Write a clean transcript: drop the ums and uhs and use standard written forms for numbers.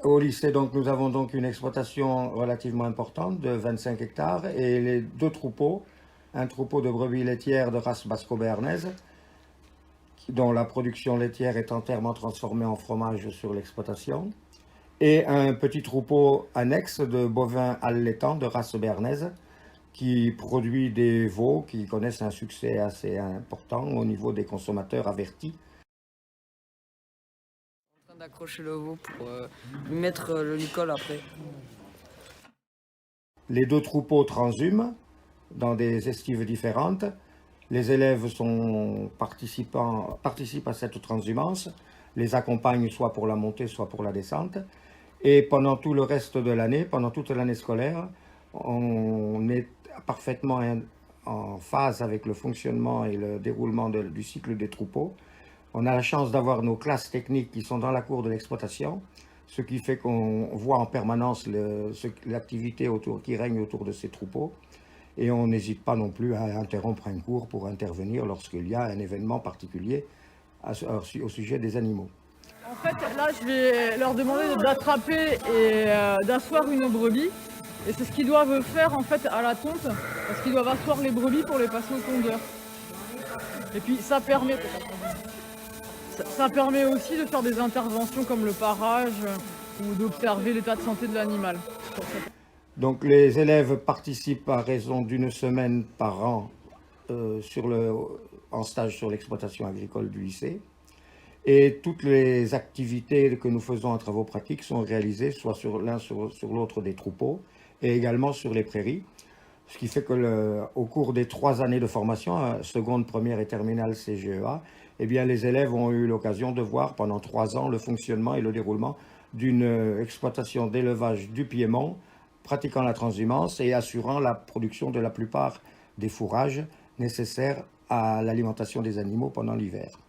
Au lycée, donc, nous avons donc une exploitation relativement importante de 25 hectares et les deux troupeaux, un troupeau de brebis laitières de race basco-béarnaise, dont la production laitière est entièrement transformée en fromage sur l'exploitation, et un petit troupeau annexe de bovins allaitants de race béarnaise qui produit des veaux qui connaissent un succès assez important au niveau des consommateurs avertis. En train d'accrocher le veau pour lui mettre le licol après. Les deux troupeaux transhument dans des estives différentes. Les élèves participent à cette transhumance, les accompagnent soit pour la montée, soit pour la descente. Et pendant tout le reste de l'année, pendant toute l'année scolaire, on est parfaitement en phase avec le fonctionnement et le déroulement du cycle des troupeaux. On a la chance d'avoir nos classes techniques qui sont dans la cour de l'exploitation, ce qui fait qu'on voit en permanence l'activité qui règne autour de ces troupeaux. Et on n'hésite pas non plus à interrompre un cours pour intervenir lorsqu'il y a un événement particulier au sujet des animaux. En fait, là, je vais leur demander d'attraper et d'asseoir une brebis. Et c'est ce qu'ils doivent faire en fait à la tonte, parce qu'ils doivent asseoir les brebis pour les passer au tondeur. Et puis ça permet aussi de faire des interventions comme le parage ou d'observer l'état de santé de l'animal. Donc les élèves participent à raison d'une semaine par an en stage sur l'exploitation agricole du lycée. Et toutes les activités que nous faisons en travaux pratiques sont réalisées soit sur l'un sur l'autre des troupeaux et également sur les prairies. Ce qui fait qu'au cours des 3 années de formation, seconde, première et terminale CGEA, eh bien, les élèves ont eu l'occasion de voir pendant 3 ans le fonctionnement et le déroulement d'une exploitation d'élevage du Piémont, pratiquant la transhumance et assurant la production de la plupart des fourrages nécessaires à l'alimentation des animaux pendant l'hiver.